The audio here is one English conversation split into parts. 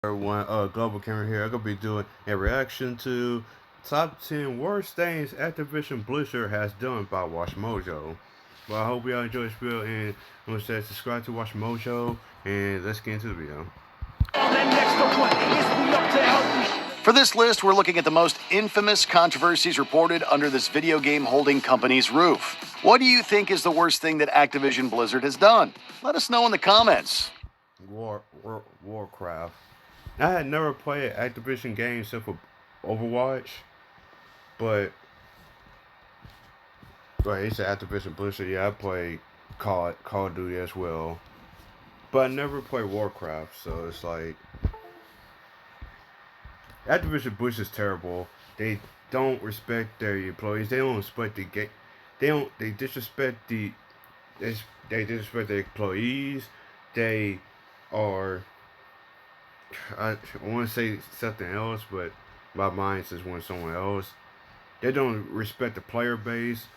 Everyone, Global Camera here. I'm gonna be doing a reaction to top 10 worst things Activision Blizzard has done by Watchmojo. Well, I hope y'all enjoy this video, and I'm gonna say subscribe to Watchmojo, and let's get into the video. For this list, we're looking at the most infamous controversies reported under this video game holding company's roof. What do you think is the worst thing that Activision Blizzard has done? Let us know in the comments. Warcraft. I had never played Activision games except for Overwatch, but it's Activision Blizzard. Yeah, I played Call of Duty as well, but I never played Warcraft. So it's like Activision Blizzard is terrible. They don't respect their employees. They don't respect the game. They disrespect they disrespect their employees. They are. I want to say something else, but my mind just went somewhere else. They don't respect the player base.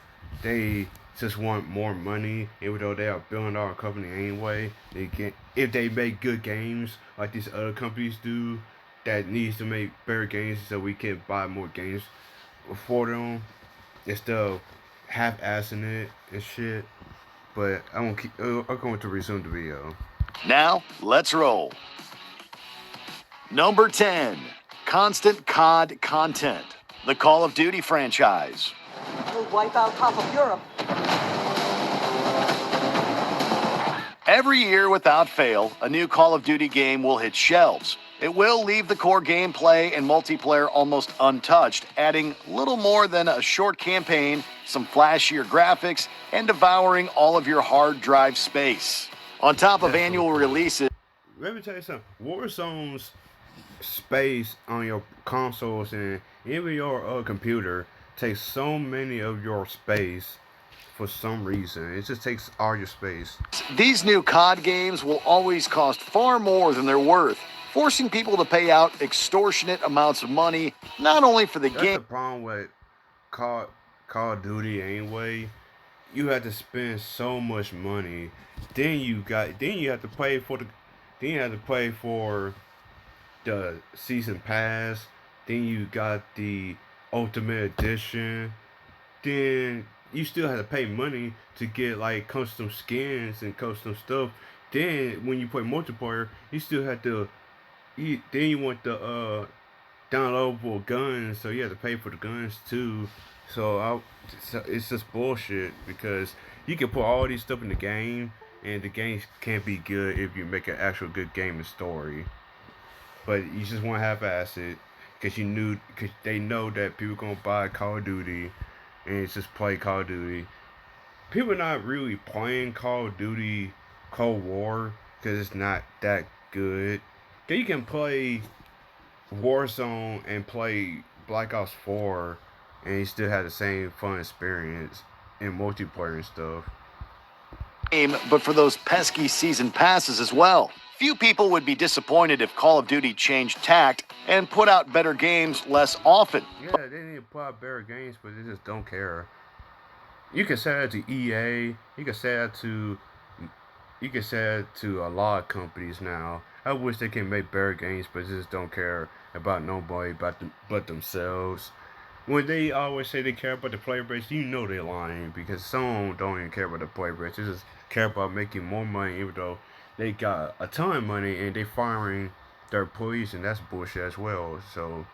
They just want more money, even though they are a billion-dollar company anyway. If they make good games like these other companies do, that needs to make better games so we can buy more games for them instead of half-assing it and shit. But I'm going to resume the video. Now, let's roll. Number 10, constant COD content. The Call of Duty franchise. We'll wipe out half of Europe. Every year, without fail, a new Call of Duty game will hit shelves. It will leave the core gameplay and multiplayer almost untouched, adding little more than a short campaign, some flashier graphics, and devouring all of your hard drive space. On top of annual releases. Let me tell you something. Warzone's space on your consoles and even your computer takes so many of your space for some reason. It just takes all your space. These new COD games will always cost far more than they're worth, forcing people to pay out extortionate amounts of money, not only for the game. That's the problem with Call of Duty anyway. You have to spend so much money. Then you have to pay for the season pass. Then you got the ultimate edition. Then you still have to pay money to get like custom skins and custom stuff. Then when you play multiplayer, you still have to. Then you want the downloadable guns, so you have to pay for the guns too. So it's just bullshit because you can put all these stuff in the game, and the game can't be good if you make an actual good game and story. But you just want to half-ass it because they know that people gonna buy Call of Duty, and it's just play Call of Duty. People are not really playing Call of Duty Cold War because it's not that good. You can play Warzone and play Black Ops 4, and you still have the same fun experience in multiplayer and stuff. But for those pesky season passes as well. Few people would be disappointed if Call of Duty changed tact and put out better games less often. Yeah, they need to put out better games, but they just don't care. You can say that to EA. You can say that to a lot of companies now. I wish they can make better games, but they just don't care about nobody but themselves. When they always say they care about the player base, you know they're lying because some don't even care about the player base. They just care about making more money, even though they got a ton of money and they firing their employees, and that's bullshit as well. So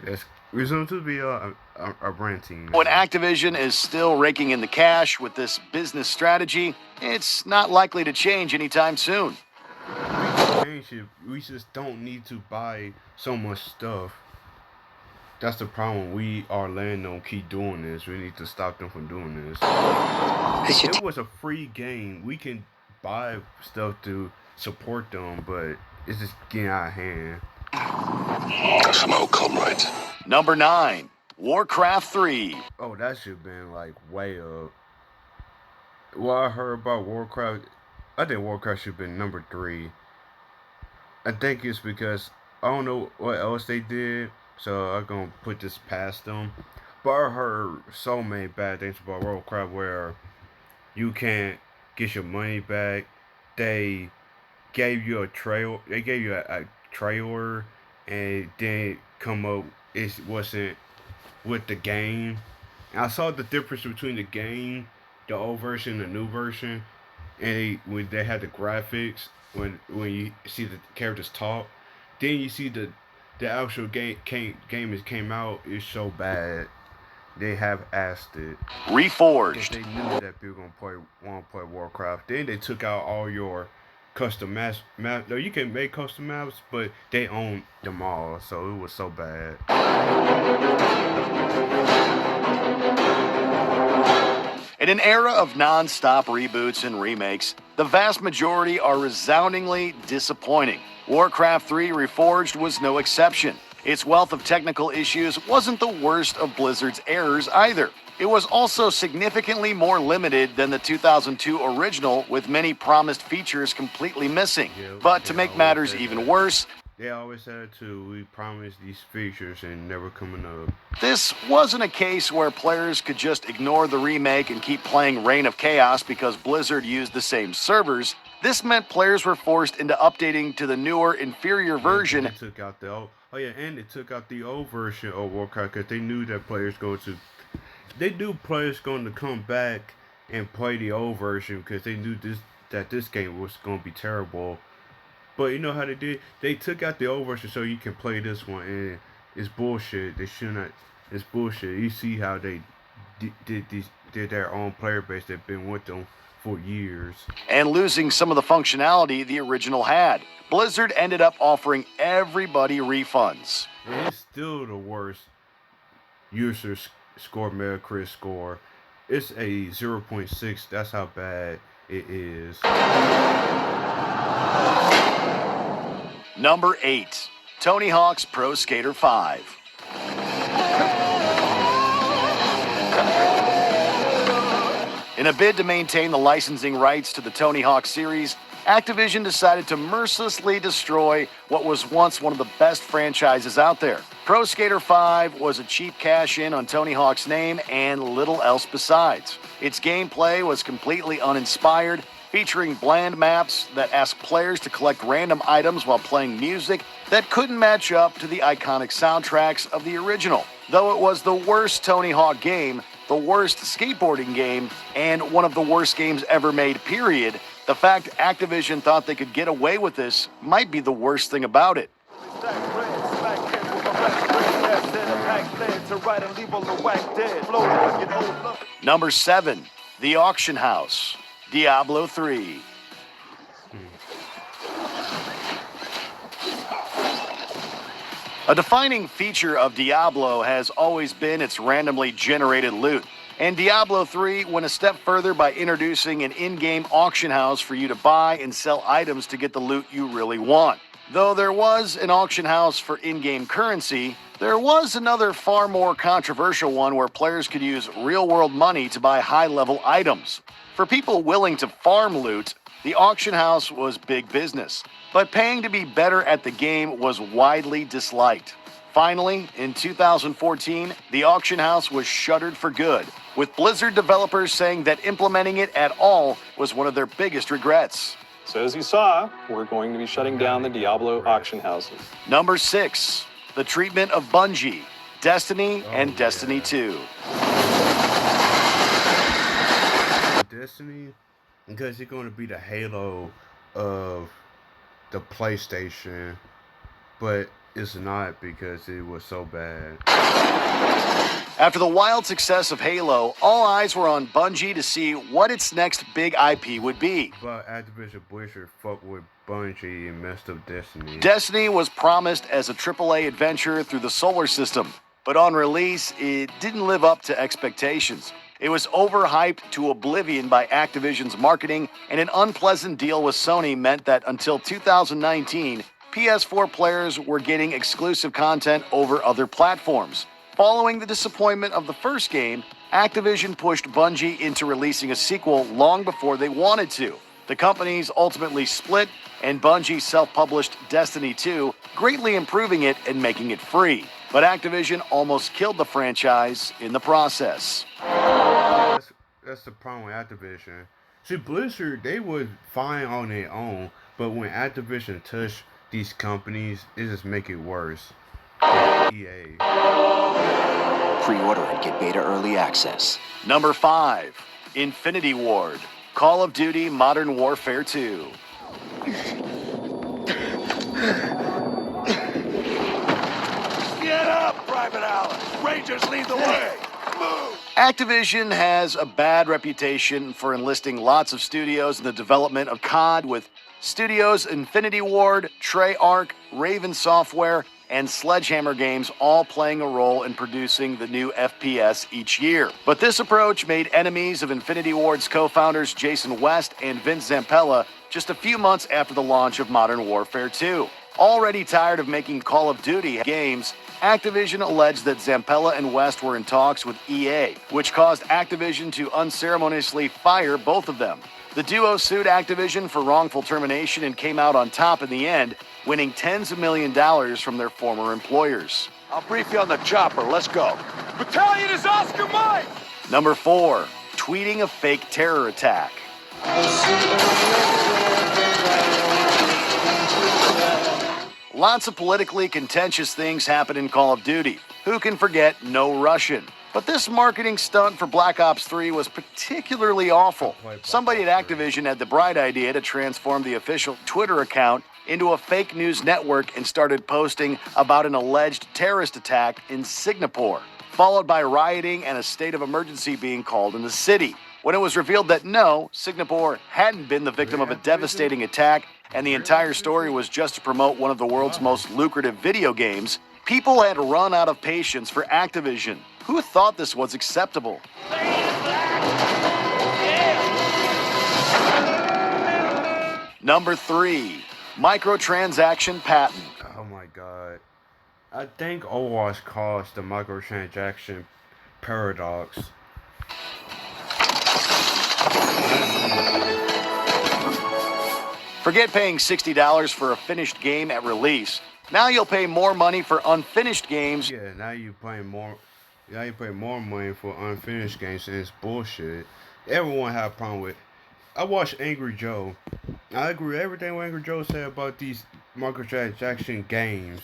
let's resume to be a ranting. When Activision is still raking in the cash with this business strategy, it's not likely to change anytime soon. We just don't need to buy so much stuff. That's the problem. We are letting them keep doing this. We need to stop them from doing this. It was a free game. We can buy stuff to support them, but it's just getting out of hand. Hello, comrade. Number 9, Warcraft 3. Oh, that should have been like way up. What I heard about Warcraft, I think Warcraft should have been number 3. I think it's because I don't know what else they did, so I'm gonna put this past them. But I heard so many bad things about Warcraft where you can't get your money back. They gave you a trailer and then come up it wasn't with the game. And I saw the difference between the game, the old version, and the new version, and when they had the graphics, when you see the characters talk, then you see the actual came out is so bad. They have asked it. If Reforged. they knew that people gonna want to play Warcraft, then they took out all your custom map. No, you can make custom maps, but they own them all, so it was so bad. In an era of non-stop reboots and remakes, the vast majority are resoundingly disappointing. Warcraft 3 Reforged was no exception. Its wealth of technical issues wasn't the worst of Blizzard's errors either. It was also significantly more limited than the 2002 original, with many promised features completely missing. Yep, But to they make always matters said even that. worse, They always said too. We promised these features and never coming up. this wasn't a case where players could just ignore the remake and keep playing Reign of Chaos because Blizzard used the same servers. This meant players were forced into updating to the newer, inferior version. They took out the old. Oh yeah, and they took out the old version of Warcraft because they knew that players going to. They knew players going to come back and play the old version because they knew this game was going to be terrible. But you know how they did? They took out the old version so you can play this one, and it's bullshit. They should not. It's bullshit. You see how they did their own player base that been with them for years. And losing some of the functionality the original had. Blizzard ended up offering everybody refunds. And it's still the worst user score, Metacritic score. It's a 0.6. That's how bad it is. Number 8. Tony Hawk's Pro Skater 5. In a bid to maintain the licensing rights to the Tony Hawk series, Activision decided to mercilessly destroy what was once one of the best franchises out there. Pro Skater 5 was a cheap cash-in on Tony Hawk's name and little else besides. Its gameplay was completely uninspired, featuring bland maps that asked players to collect random items while playing music that couldn't match up to the iconic soundtracks of the original. Though it was the worst Tony Hawk game, the worst skateboarding game, and one of the worst games ever made, period, the fact Activision thought they could get away with this might be the worst thing about it. Number 7. The Auction House. Diablo 3. A defining feature of Diablo has always been its randomly generated loot, and Diablo 3 went a step further by introducing an in-game auction house for you to buy and sell items to get the loot you really want. Though there was an auction house for in-game currency, there was another far more controversial one where players could use real-world money to buy high-level items. For people willing to farm loot, the auction house was big business, but paying to be better at the game was widely disliked. Finally, in 2014, the auction house was shuttered for good, with Blizzard developers saying that implementing it at all was one of their biggest regrets. So as you saw, we're going to be shutting down the Diablo auction houses. Number 6. The treatment of Bungie, Destiny, and Destiny 2. Destiny, because it's going to be the Halo of the PlayStation, but it's not because it was so bad. After the wild success of Halo, all eyes were on Bungie to see what its next big IP would be. But Activision Blizzard fucked with Bungie and messed up Destiny. Destiny was promised as a AAA adventure through the solar system, but on release, it didn't live up to expectations. It was overhyped to oblivion by Activision's marketing, and an unpleasant deal with Sony meant that until 2019, PS4 players were getting exclusive content over other platforms. Following the disappointment of the first game, Activision pushed Bungie into releasing a sequel long before they wanted to. The companies ultimately split, and Bungie self-published Destiny 2, greatly improving it and making it free. But Activision almost killed the franchise in the process. That's the problem with Activision. See, Blizzard, they were fine on their own, but when Activision touched these companies, it just make it worse. EA. Pre-order and get beta early access. Number 5, Infinity Ward, Call of Duty Modern Warfare 2. Get up, Private Allen. Rangers lead the way. Move. Activision has a bad reputation for enlisting lots of studios in the development of COD, with studios Infinity Ward, Treyarch, Raven Software, and Sledgehammer Games all playing a role in producing the new FPS each year. But this approach made enemies of Infinity Ward's co-founders Jason West and Vince Zampella just a few months after the launch of Modern Warfare 2. Already tired of making Call of Duty games, Activision alleged that Zampella and West were in talks with EA, which caused Activision to unceremoniously fire both of them. The duo sued Activision for wrongful termination and came out on top in the end, winning tens of millions of dollars from their former employers. I'll brief you on the chopper. Let's go. Battalion is Oscar Mike! Number 4, tweeting a fake terror attack. Lots of politically contentious things happen in Call of Duty. Who can forget No Russian? But this marketing stunt for Black Ops 3 was particularly awful. Somebody at Activision had the bright idea to transform the official Twitter account into a fake news network and started posting about an alleged terrorist attack in Singapore, followed by rioting and a state of emergency being called in the city. When it was revealed that no, Singapore hadn't been the victim of a devastating attack and the entire story was just to promote one of the world's most lucrative video games, people had run out of patience for Activision. Who thought this was acceptable? Number 3, microtransaction patent. Oh my god. I think Overwatch caused the microtransaction paradox. Forget paying $60 for a finished game at release. Now you'll pay more money for unfinished games. Yeah, now you pay more money for unfinished games, and it's bullshit. Everyone have a problem with. I watched Angry Joe. I agree with everything what Angry Joe said about these microtransaction games.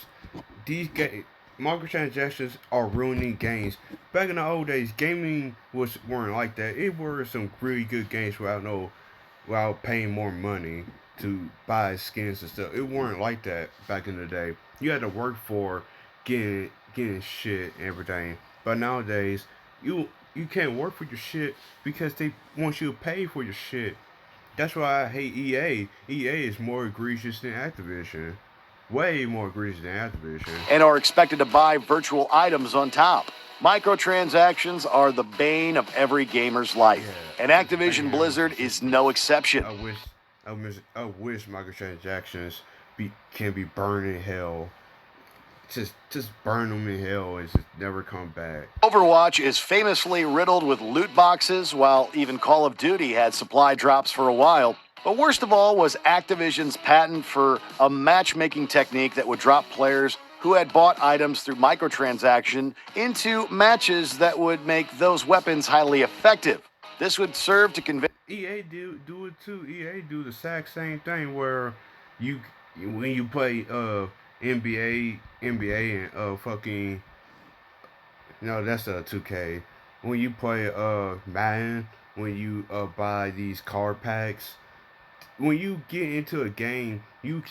Microtransactions are ruining games. Back in the old days, gaming weren't like that. It were some really good games without paying more money to buy skins and stuff. It weren't like that back in the day. You had to work for getting shit and everything. But nowadays, you can't work for your shit because they want you to pay for your shit. That's why I hate EA. EA is more egregious than Activision. Way more egregious than Activision. And are expected to buy virtual items on top. Microtransactions are the bane of every gamer's life, and Activision Blizzard is no exception. I wish microtransactions can be burned in hell. Just burn them in hell and just never come back. Overwatch is famously riddled with loot boxes, while even Call of Duty had supply drops for a while. But worst of all was Activision's patent for a matchmaking technique that would drop players who had bought items through microtransaction into matches that would make those weapons highly effective. This would serve to convince EA do it too. EA do the exact same thing where when you play NBA and fucking no, that's a 2K. When you play Madden, when you buy these card packs, when you get into a game, you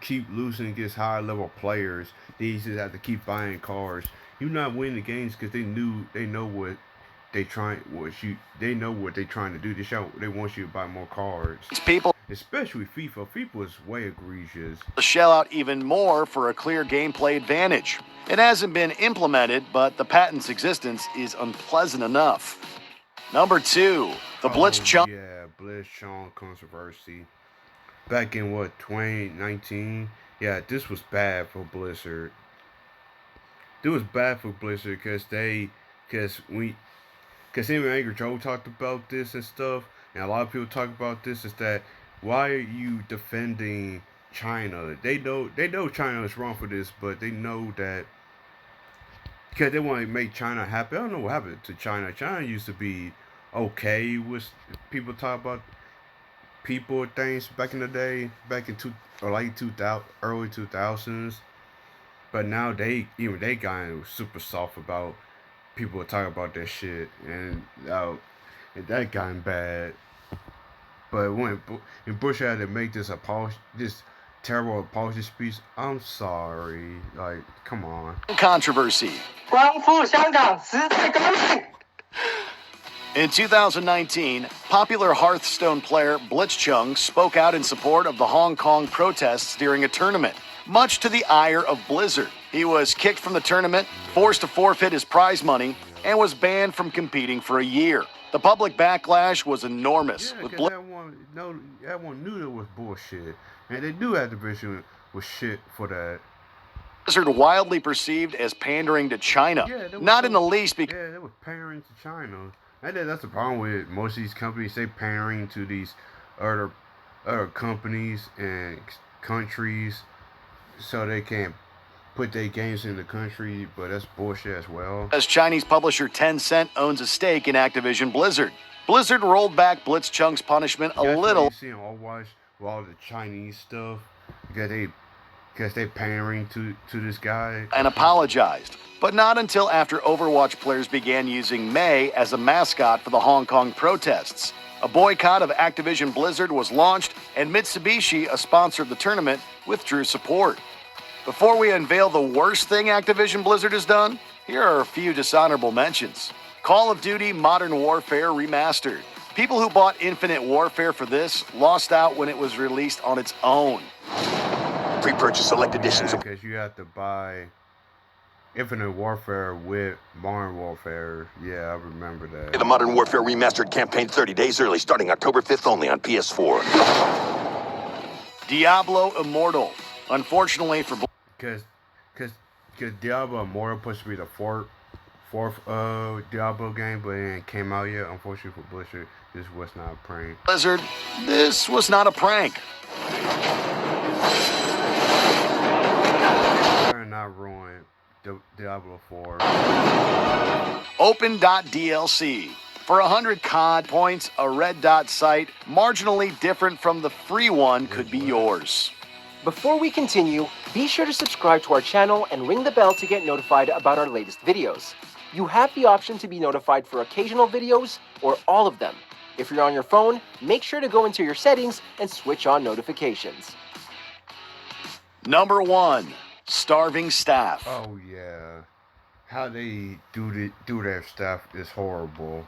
keep losing against higher level players. They just have to keep buying cards. You're not winning the games because they know what they're trying to do. They want you to buy more cards. people Especially FIFA. FIFA is way egregious. to shell out even more for a clear gameplay advantage. It hasn't been implemented, but the patent's existence is unpleasant enough. Number 2, the Blitzchung. Yeah, Blitzchung controversy. Back in 2019? Yeah, this was bad for Blizzard. It was bad for Blizzard because him and Angry Joe talked about this and stuff, and a lot of people talk about this, is that why are you defending China? They know China is wrong for this, but they know that because they want to make China happy. I don't know what happened to China. China used to be okay with people talk about. people things back in the day, back in late 2000, early 2000s. But now they got super soft about people talking about that shit, and that gotten bad. But when Bush had to make this terrible apology speech, I'm sorry. Like, come on. Controversy. 光复香港时代革命。 In 2019, popular Hearthstone player Blitzchung spoke out in support of the Hong Kong protests during a tournament, much to the ire of Blizzard. He was kicked from the tournament, forced to forfeit his prize money, and was banned from competing for a year. The public backlash was enormous. Yeah, because everyone knew that was bullshit, and they knew Activision was shit for that. Blizzard widely perceived as pandering to China, not in the least because they were pandering to China. And that's the problem with most of these companies. They pandering to these other companies and countries, so they can't put their games in the country. But that's bullshit as well. as Chinese publisher Tencent owns a stake in Activision Blizzard. Blizzard rolled back Blitzchung's punishment a little. You see on Overwatch with all the Chinese stuff because they pandering to this guy And apologized, but not until after Overwatch players began using Mei as a mascot for the Hong Kong protests. A boycott of Activision Blizzard was launched, and Mitsubishi, a sponsor of the tournament, withdrew support. Before we unveil the worst thing Activision Blizzard has done, here are a few dishonorable mentions. Call of Duty Modern Warfare Remastered. People who bought Infinite Warfare for this lost out when it was released on its own. Pre-purchase select editions. because you have to buy Infinite Warfare with Modern Warfare. Yeah, I remember that. The Modern Warfare Remastered campaign 30 days early, starting October 5th only on PS4. Diablo Immortal. Unfortunately for Because Diablo Immortal supposed to be the fourth Diablo game, but it ain't came out yet. Unfortunately for Blizzard, this was not a prank. Blizzard, this was not a prank. Better not ruin Diablo 4. Open.dlc. For 100 COD points, a red dot site, marginally different from the free one, could be yours. Before we continue, be sure to subscribe to our channel and ring the bell to get notified about our latest videos. You have the option to be notified for occasional videos or all of them. If you're on your phone, make sure to go into your settings and switch on notifications. Number 1. Starving staff. Oh yeah, how they do their stuff is horrible.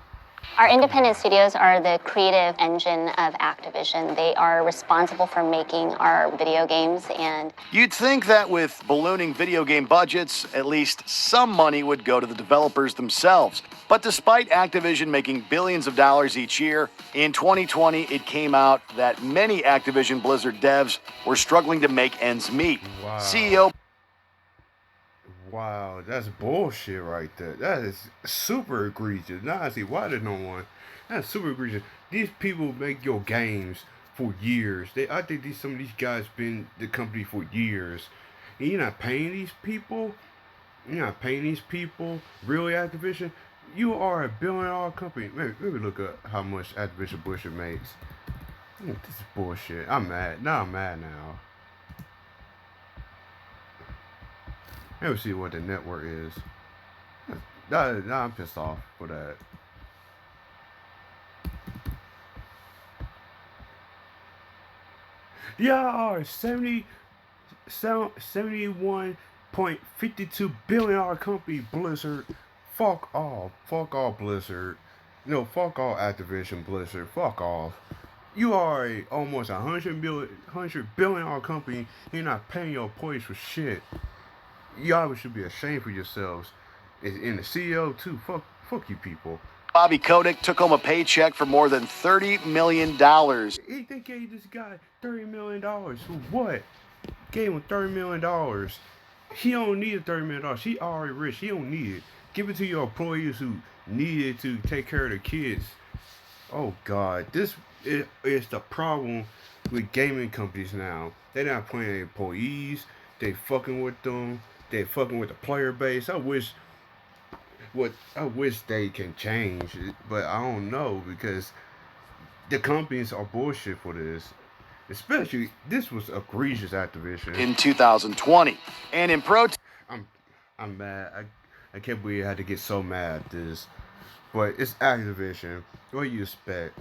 Our independent studios are the creative engine of Activision. They are responsible for making our video games, and You'd think that with ballooning video game budgets, at least some money would go to the developers themselves. But despite Activision making billions of dollars each year, in 2020 it came out that many Activision Blizzard devs were struggling to make ends meet. Wow. CEO Wow, that's bullshit right there. That is super egregious. Now I see why there's no one. That's super egregious. These people make your games for years. I think some of these guys been the company for years. And you're not paying these people? You're not paying these people? Really, Activision? You are $1 billion company. Maybe look at how much Activision Blizzard makes. This is bullshit. I'm mad. Now I'm mad now. Let me see what the network is. Nah, I'm pissed off for that. Y'all are 71.52 billion dollar company, Blizzard. Fuck off. Fuck off, Blizzard. No, fuck all Activision Blizzard. Fuck off. You are almost $100 billion dollar company. You're not paying your employees for shit. Y'all should be ashamed for yourselves. And the CEO too. Fuck you people. Bobby Kotick took home a paycheck for more than $30 million. They gave this guy $30 million. For what? Gave him $30 million. He don't need $30 million. He already rich. He don't need it. Give it to your employees who need it to take care of their kids. Oh God, this is the problem with gaming companies now. They're not playing their employees. They fucking with them. They fucking with the player base. I wish they can change it, but I don't know, because the companies are bullshit for this. Especially, this was egregious Activision. In 2020. And in I'm, I'm mad. I can't believe I had to get so mad at this. But it's Activision. What do you expect?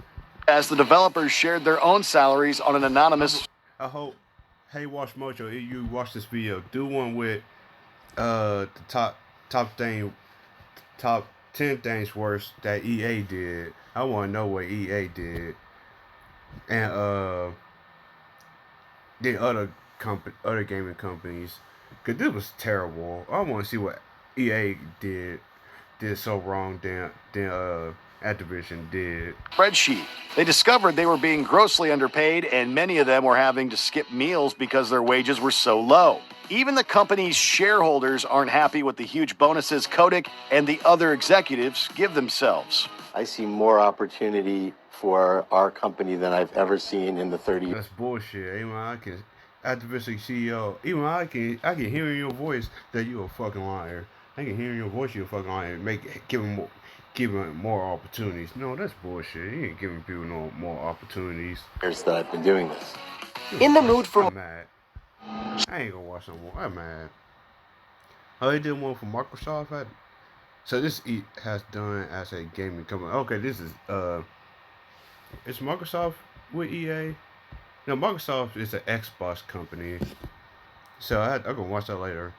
as the developers shared their own salaries on an anonymous. I hope, hey Watchmojo, if you watch this video, do one with the top 10 things worse that EA did. I want to know what EA did, and the other gaming companies, cause this was terrible. I want to see what EA did so wrong than Activision did. Spreadsheet. They discovered they were being grossly underpaid, and many of them were having to skip meals because their wages were so low. Even the company's shareholders aren't happy with the huge bonuses Kotick and the other executives give themselves. I see more opportunity for our company than I've ever seen in the 30 years. That's bullshit. Even I can, Activision CEO, even I can hear in your voice that you're a fucking liar. I can hear in your voice you're a fucking liar. Giving more opportunities. No, that's bullshit. You ain't giving people no more opportunities. Years that I've been doing this. In the mood for... I'm mad. I ain't gonna watch no more. I'm mad. Oh, they did one for Microsoft. So this has done as a gaming company. Okay, this is is Microsoft with EA? No, Microsoft is an Xbox company. So I'm gonna watch that later.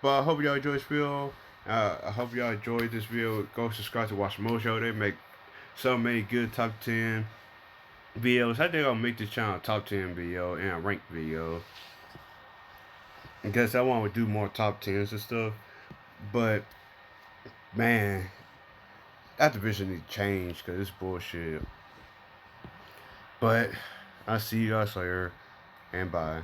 But I hope y'all enjoyed this video. I hope y'all enjoyed this video. Go subscribe to Watchmojo. They make so many good top 10 videos. I think I'll make this channel a top 10 video and a ranked video. Because I want to do more top 10s and stuff. But, man, Activision need to change because it's bullshit. But, I'll see you guys later. And bye.